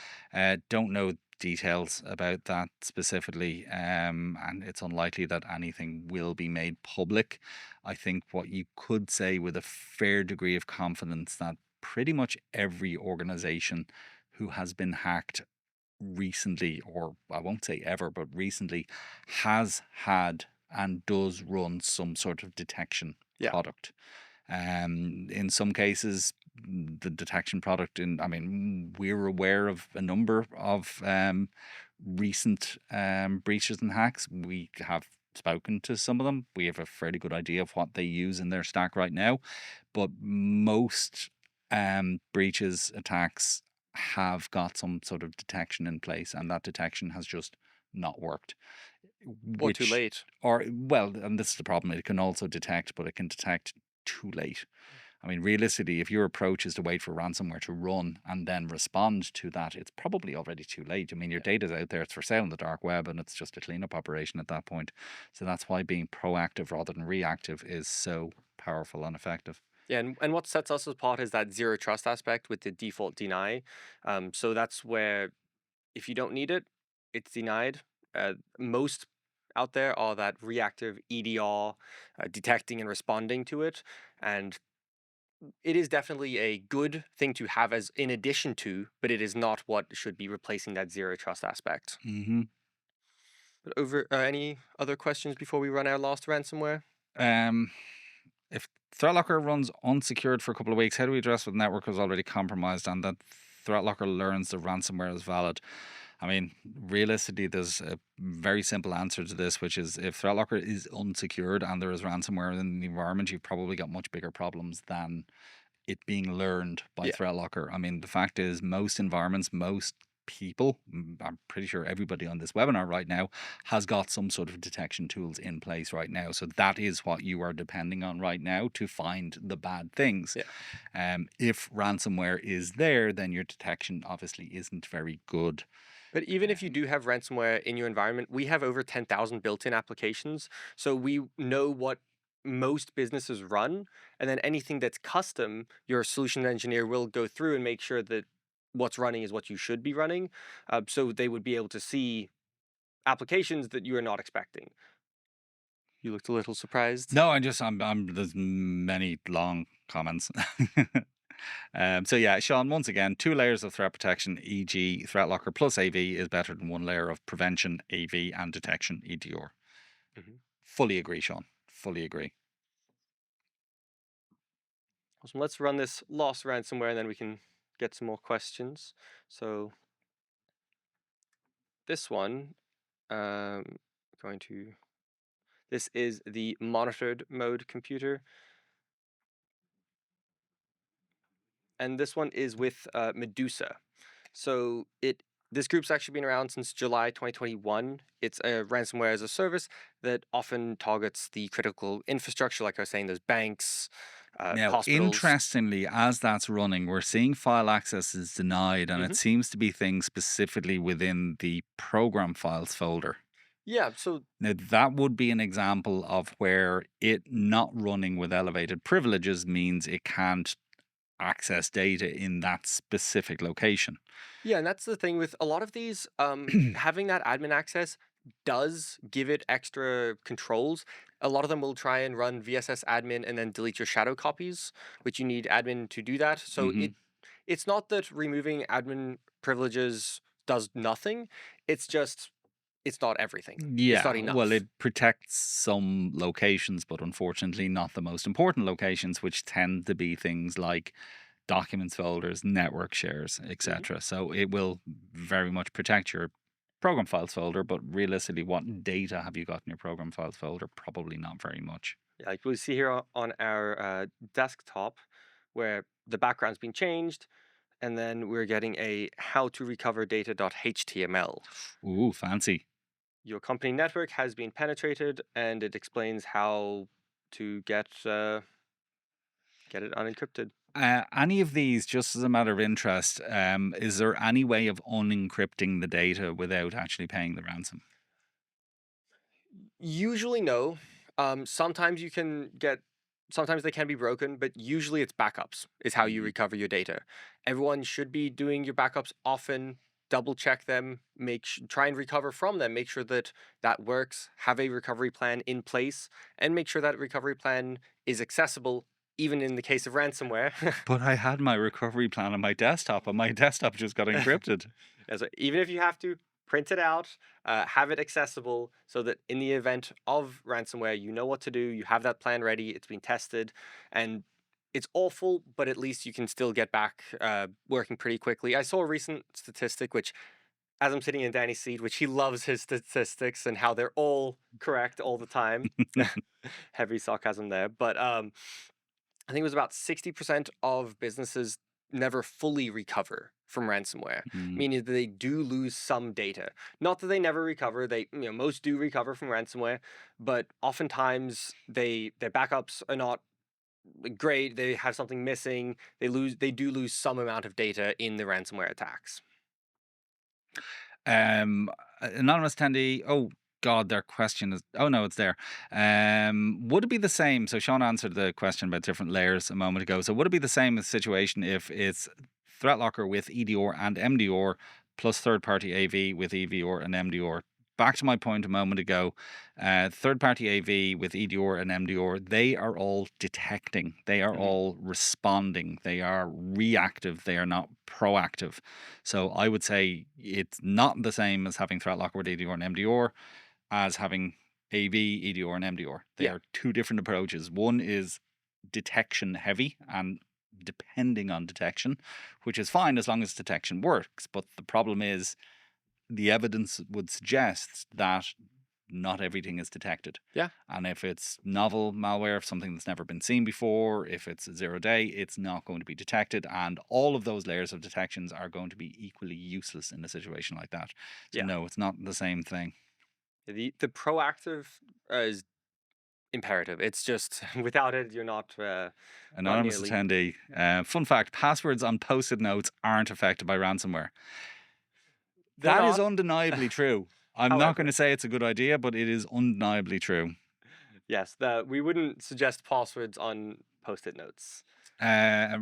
Don't know details about that specifically, and it's unlikely that anything will be made public. I think what you could say with a fair degree of confidence that pretty much every organization who has been hacked recently, or I won't say ever, but recently, has had and does run some sort of detection product. In some cases, the detection product, we're aware of a number of recent breaches and hacks. We have spoken to some of them. We have a fairly good idea of what they use in their stack right now, but most breaches, attacks have got some sort of detection in place, and that detection has just not worked. Or too late. And this is the problem. It can also detect, but it can detect too late. Realistically, if your approach is to wait for ransomware to run and then respond to that, it's probably already too late. Your data's out there, it's for sale on the dark web, and it's just a cleanup operation at that point. So that's why being proactive rather than reactive is so powerful and effective. Yeah, and what sets us apart is that zero trust aspect with the default deny. So that's where if you don't need it, it's denied. Most out there are that reactive EDR, detecting and responding to it. And it is definitely a good thing to have as in addition to, but it is not what should be replacing that zero trust aspect. Mm-hmm. But any other questions before we run our last ransomware? If ThreatLocker runs unsecured for a couple of weeks, how do we address what the network was already compromised and that ThreatLocker learns the ransomware is valid? Realistically, there's a very simple answer to this, which is if ThreatLocker is unsecured and there is ransomware in the environment, you've probably got much bigger problems than it being learned by ThreatLocker. The fact is, most environments, most people, I'm pretty sure everybody on this webinar right now has got some sort of detection tools in place right now. So that is what you are depending on right now to find the bad things. If ransomware is there, then your detection obviously isn't very good. But even if you do have ransomware in your environment, we have over 10,000 built-in applications. So we know what most businesses run, and then anything that's custom, your solution engineer will go through and make sure that what's running is what you should be running. So they would be able to see applications that you are not expecting. You looked a little surprised. No, there's many long comments. So yeah, Sean, once again, 2 layers of threat protection, e.g. ThreatLocker plus AV is better than 1 layer of prevention, AV, and detection, EDR. Fully agree, Sean. Fully agree. Awesome. Let's run this last ransomware and then we can get some more questions. So this one, this is the monitored mode computer. And this one is with Medusa. So this group's actually been around since July 2021. It's a ransomware as a service that often targets the critical infrastructure, like I was saying, those banks, now, hospitals. Interestingly, as that's running, we're seeing file access is denied, and it seems to be things specifically within the program files folder. Yeah, so Now, that would be an example of where it not running with elevated privileges means it can't access data in that specific location. yeah, and that's the thing with a lot of these, having that admin access does give it extra controls. A lot of them will try and run VSS admin and then delete your shadow copies, which you need admin to do that. So hmm it's not that removing admin privileges does nothing. It's just it's not everything. It's not Yeah, well, enough. it protects some locations, but unfortunately not the most important locations, which tend to be things like documents folders, network shares, hmm etc. So it will very much protect your program files folder, but realistically, what data have you got in your program files folder? Probably not very much. Yeah, like we see here on our desktop, where the background's been changed, and then we're getting a how to recover data.html. Ooh, fancy. Your company network has been penetrated, and it explains how to get it unencrypted. Any of these, just as a matter of interest, is there any way of unencrypting the data without actually paying the ransom? Usually, no. Sometimes you can get. Sometimes they can be broken, but usually it's backups is how you Mm. recover your data. Everyone should be doing your backups often. Double check them. Try and recover from them. Make sure that that works. Have a recovery plan in place, and make sure that recovery plan is accessible, even in the case of ransomware. But I had my recovery plan on my desktop, and my desktop just got encrypted. So even if you have to print it out, have it accessible so that in the event of ransomware, you know what to do, you have that plan ready, it's been tested, and it's awful, but at least you can still get back working pretty quickly. I saw a recent statistic, which, as I'm sitting in Danny's seat, which he loves his statistics and how they're all correct all the time. Heavy sarcasm there, but I think it was about 60% of businesses never fully recover from ransomware, Mm. meaning that they do lose some data. Not that they never recover, most do recover from ransomware, but oftentimes their backups are not great, they have something missing, they do lose some amount of data in the ransomware attacks. Anonymous attendee. Oh God, their question is. Oh no, it's there. Would it be the same? So Sean answered the question about different layers a moment ago. So would it be the same situation if it's ThreatLocker with EDR and MDR plus third-party AV with EVR and MDR? Back to my point a moment ago, third-party AV with EDR and MDR, they are all detecting, they are Mhm. all responding, they are reactive, they are not proactive. So I would say it's not the same as having ThreatLocker with EDR and MDR as having AV, EDR, and MDR. They Yeah, are two different approaches. One is detection heavy and depending on detection, which is fine as long as detection works. But the problem is the evidence would suggest that not everything is detected. yeah. And if it's novel malware, if something that's never been seen before, if it's 0 day, it's not going to be detected. And all of those layers of detections are going to be equally useless in a situation like that. So, Yeah. no, it's not the same thing. The proactive is imperative. It's just without it, you're not Anonymous nearly. attendee. Fun fact, passwords on post it notes aren't affected by ransomware. They're That is not. undeniably true. I'm not going However, to say it's a good idea, but it is undeniably true. yes, we wouldn't suggest passwords on post-it notes. Uh,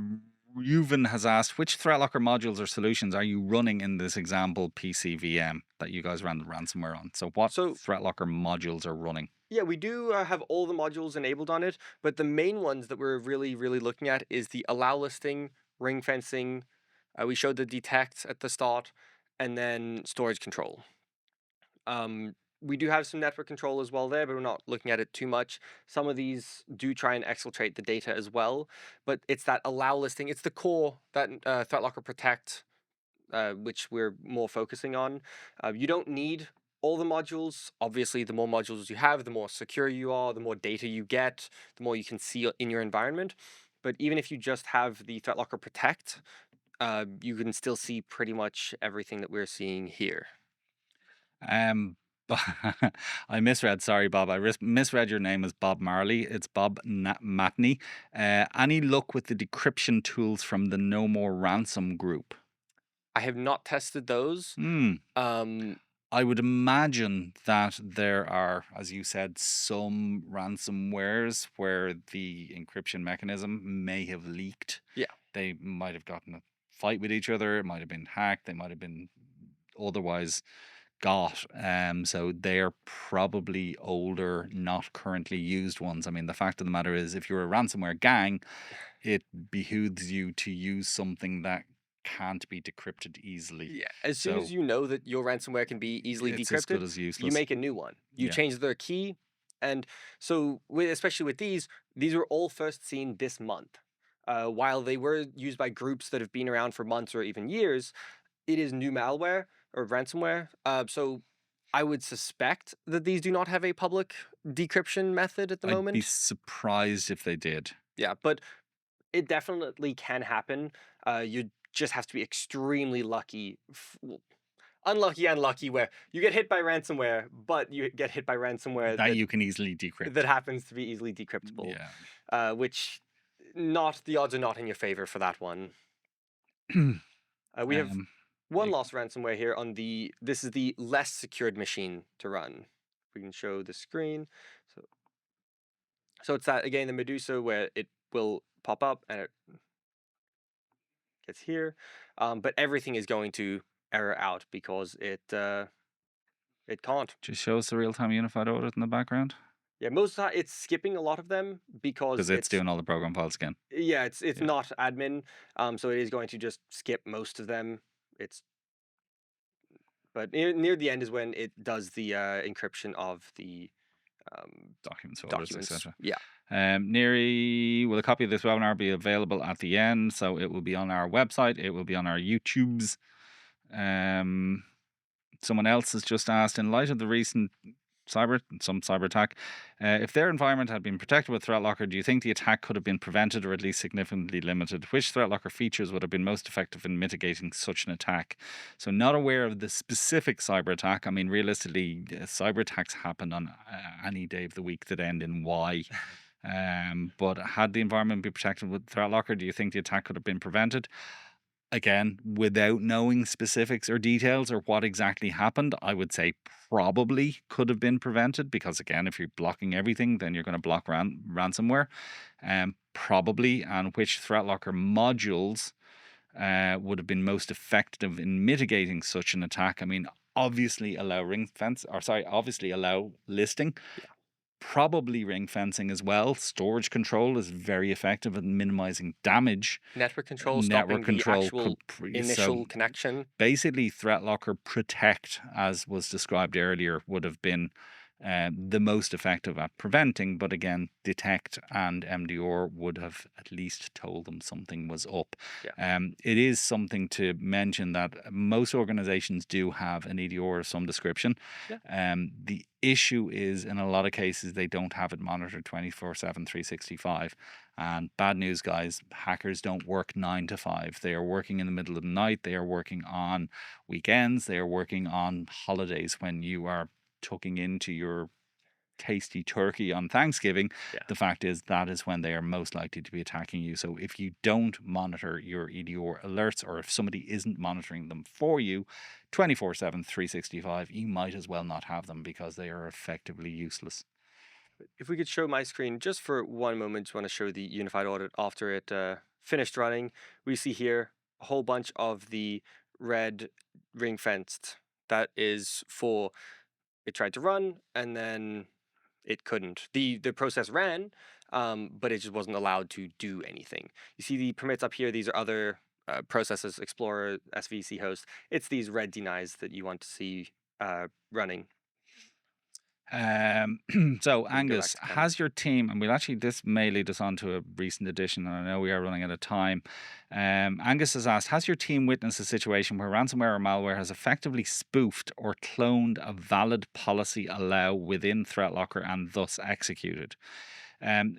Reuven has asked, which ThreatLocker modules or solutions are you running in this example PCVM that you guys ran the ransomware on? So what So ThreatLocker modules are running? yeah, we do have all the modules enabled on it, but the main ones that we're really looking at is the allow listing, ring fencing. We showed the detect at the start, and then storage control. Um, we do have some network control as well there, but we're not looking at it too much. Some of these do try and exfiltrate the data as well, but it's that allow listing. It's the core that ThreatLocker Protect, which we're more focusing on. You don't need all the modules. Obviously, the more modules you have, the more secure you are, the more data you get, the more you can see in your environment. But even if you just have the ThreatLocker Protect, you can still see pretty much everything that we're seeing here. Um, I misread. Sorry, Bob. I misread your name as Bob Marley. It's Bob Matney. Any luck with the decryption tools from the No More Ransom group? I have not tested those. Hmm. Um, I would imagine that there are, as you said, some ransomwares where the encryption mechanism may have leaked. Yeah. They might have gotten a fight with each other. It might have been hacked. They might have been otherwise got. So they're probably older, not currently used ones. I mean, the fact of the matter is, if you're a ransomware gang, it behooves you to use something that can't be decrypted easily. Yeah. As soon as So you know that your ransomware can be easily it's as good decrypted, as you useless. make a new one. You Yeah. change their key. And so, especially with these were all first seen this month. While they were used by groups that have been around for months or even years, it is new malware or ransomware. So I would suspect that these do not have a public decryption method at the I'd be moment. surprised if they did. Yeah, but it definitely can happen. You just have to be extremely lucky. Unlucky, where you get hit by ransomware, but you get hit by ransomware That you can easily decrypt. that happens to be easily decryptable. Yeah. Which the odds are not in your favor for that one. We have one lost ransomware here on this is the less secured machine to run. We can show the screen. So it's that, again, the Medusa, where it will pop up and it gets here. But everything is going to error out because it can't. Just shows the real-time unified audit in the background. Yeah, most of the time it's skipping a lot of them because it's doing all the program files again. Yeah, it's not admin, so it is going to just skip most of them. But near the end is when it does the encryption of the documents, etc. Yeah. Neri, will a copy of this webinar be available at the end? So it will be on our website. It will be on our YouTubes. Someone else has just asked, in light of the recent cyber attack, if their environment had been protected with ThreatLocker, do you think the attack could have been prevented or at least significantly limited? Which ThreatLocker features would have been most effective in mitigating such an attack? So not aware of the specific cyber attack. I mean, realistically, cyber attacks happen on any day of the week that end in Y. But had the environment been protected with ThreatLocker, do you think the attack could have been prevented? Again, without knowing specifics or details or what exactly happened, I would say probably could have been prevented, because again, if you're blocking everything, then you're going to block ransomware. Probably, and which ThreatLocker modules would have been most effective in mitigating such an attack? I mean, obviously allow listing. Yeah. Probably ring fencing as well. Storage control is very effective at minimizing damage. Network control, stopping the actual initial connection. Basically, ThreatLocker Protect, as was described earlier, would have been the most effective at preventing, but again, Detect and MDR would have at least told them something was up. Yeah. It is something to mention that most organizations do have an EDR of some description. Yeah. The issue is, in a lot of cases, they don't have it monitored 24/7, 365. And bad news, guys, hackers don't work 9 to 5. They are working in the middle of the night. They are working on weekends. They are working on holidays when you are tucking into your tasty turkey on Thanksgiving. Yeah. The fact is that is when they are most likely to be attacking you. So if you don't monitor your EDR alerts, or if somebody isn't monitoring them for you 24/7, 365, you might as well not have them, because they are effectively useless. If we could show my screen just for one moment, just want to show the unified audit after it finished running. We see here a whole bunch of the red ring fenced. That is for it tried to run and then it couldn't. The process ran, but it just wasn't allowed to do anything. You see the permits up here. These are other processes, Explorer, SVC host. It's these red denies that you want to see running. So Angus, has your team, and this may lead us on to a recent edition, and I know we are running out of time. Angus has asked, has your team witnessed a situation where ransomware or malware has effectively spoofed or cloned a valid policy allow within ThreatLocker and thus executed?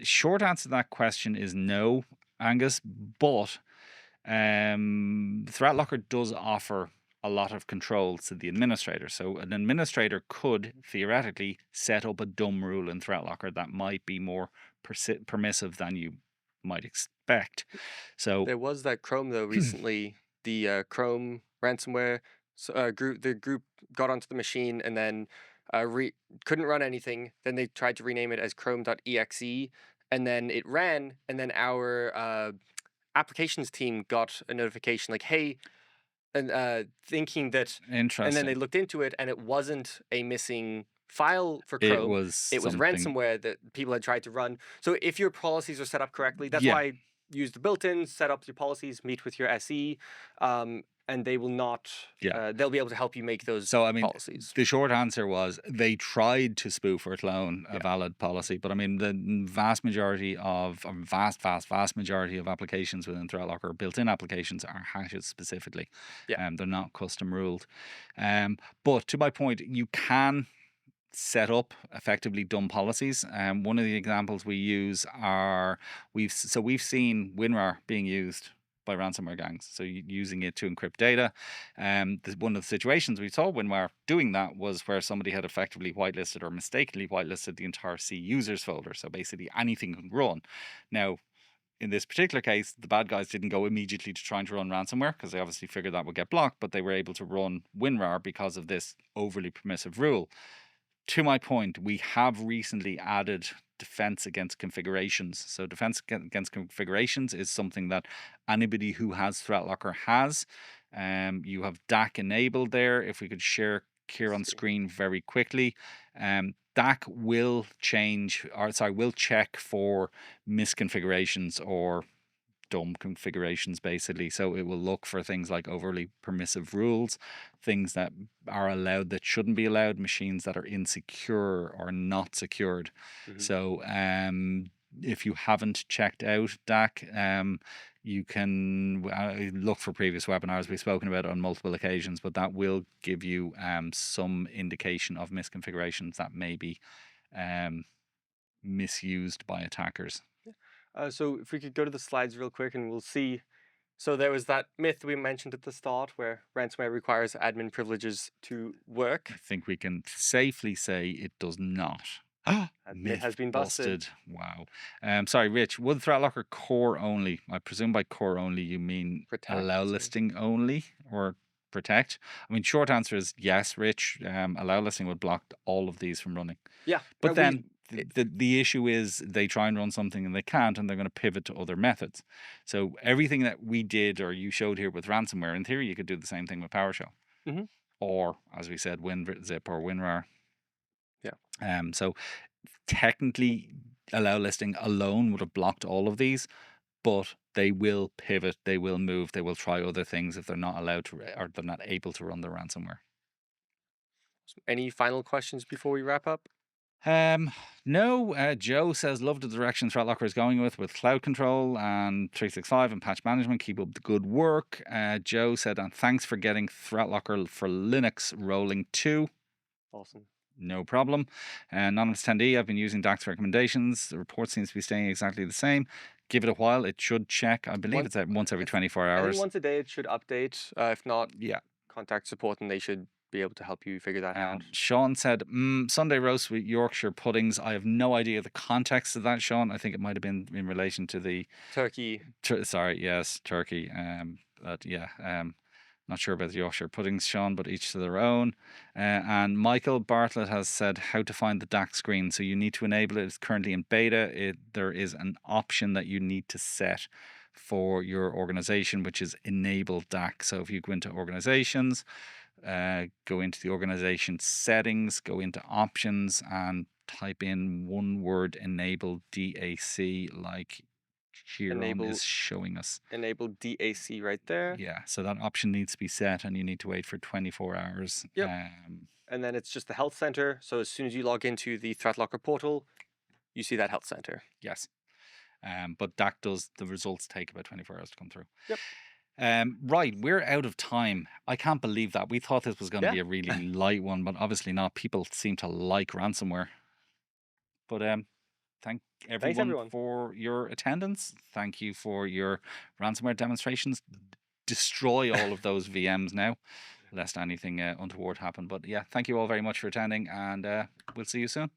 Short answer to that question is no, Angus, but ThreatLocker does offer a lot of controls to the administrator. So an administrator could theoretically set up a dumb rule in ThreatLocker that might be more permissive than you might expect. So there was that Chrome though recently, the Chrome ransomware So the group got onto the machine and then couldn't run anything. Then they tried to rename it as Chrome.exe, and then it ran. And then our applications team got a notification like, "Hey," and thinking that, and then they Interesting. looked into it, and it wasn't a missing file for It Chrome. was It was something. ransomware that people had tried to run. So if your policies are set up correctly, that's Yeah. why use the built-in, set up your policies, meet with your SE, and they will not. Yeah. They'll be able to help you make those So I mean, policies. the short answer was they tried to spoof or clone a valid policy, but I mean the vast majority of vast majority of applications within ThreatLocker, built-in applications, are hashes specifically. Yeah. They're not custom ruled. But to my point, you can set up effectively dumb policies. One of the examples we use are we've seen WinRAR being used by ransomware gangs, so using it to encrypt data. One of the situations we saw WinRAR doing that was where somebody had effectively whitelisted or mistakenly whitelisted the entire C users folder. So basically anything can run. Now, in this particular case, the bad guys didn't go immediately to trying to run ransomware because they obviously figured that would get blocked, but they were able to run WinRAR because of this overly permissive rule. To my point, we have recently added defense against configurations. So defense against configurations is something that anybody who has ThreatLocker has. You have DAC enabled there. If we could share Kieran's screen very quickly. DAC will will check for misconfigurations or dumb configurations, basically. So it will look for things like overly permissive rules, things that are allowed that shouldn't be allowed, machines that are insecure or not secured. So if you haven't checked out DAC, you can look for previous webinars we've spoken about on multiple occasions, but that will give you some indication of misconfigurations that may be misused by attackers. So if we could go to the slides real quick and we'll see. So there was that myth we mentioned at the start where ransomware requires admin privileges to work. I think we can safely say it does not. Myth has been busted. Wow. Sorry, Rich. Would ThreatLocker core only? I presume by core only you mean Protect, allow so- listing only or protect? I mean, short answer is yes, Rich. Allow listing would block all of these from running. Yeah. But then the issue is they try and run something and they can't, and they're going to pivot to other methods. So everything that we did or you showed here with ransomware, in theory, you could do the same thing with PowerShell. Or, as we said, WinZip or WinRAR. Yeah. So technically, allow listing alone would have blocked all of these, but they will pivot, they will move, they will try other things if they're not allowed to or they're not able to run the ransomware. Any final questions before we wrap up? No. Joe says, love the direction ThreatLocker is going with cloud control and 365 and patch management. Keep up the good work. Joe said, and thanks for getting ThreatLocker for Linux rolling too. Awesome. No problem. Anonymous attendee, I've been using DAC's recommendations. The report seems to be staying exactly the same. Give it a while. It should check. I believe it's once every 24 hours. I think once a day it should update. If not, yeah, contact support and they should be able to help you figure that out. Sean said, Sunday roast with Yorkshire puddings. I have no idea the context of that, Sean. I think it might have been in relation to the turkey. Turkey. Not sure about the Yorkshire puddings, Sean, but each to their own. And Michael Bartlett has said how to find the DAC screen. So you need to enable it. It's currently in beta. There is an option that you need to set for your organization, which is enable DAC. So if you go into organizations, go into the organization settings, go into options, and type in one word enable DAC, like Kieran is showing us. Enable DAC right there. Yeah, so that option needs to be set and you need to wait for 24 hours. Yep. And then it's just the health center. So as soon as you log into the ThreatLocker portal, you see that health center. Yes. But that the results take about 24 hours to come through. Yep. Right, we're out of time. I can't believe that. We thought this was going to be a really light one, but obviously not. People seem to like ransomware. But thanks everyone for your attendance. Thank you for your ransomware demonstrations. Destroy all of those VMs now, lest anything untoward happen. But yeah, thank you all very much for attending, and we'll see you soon.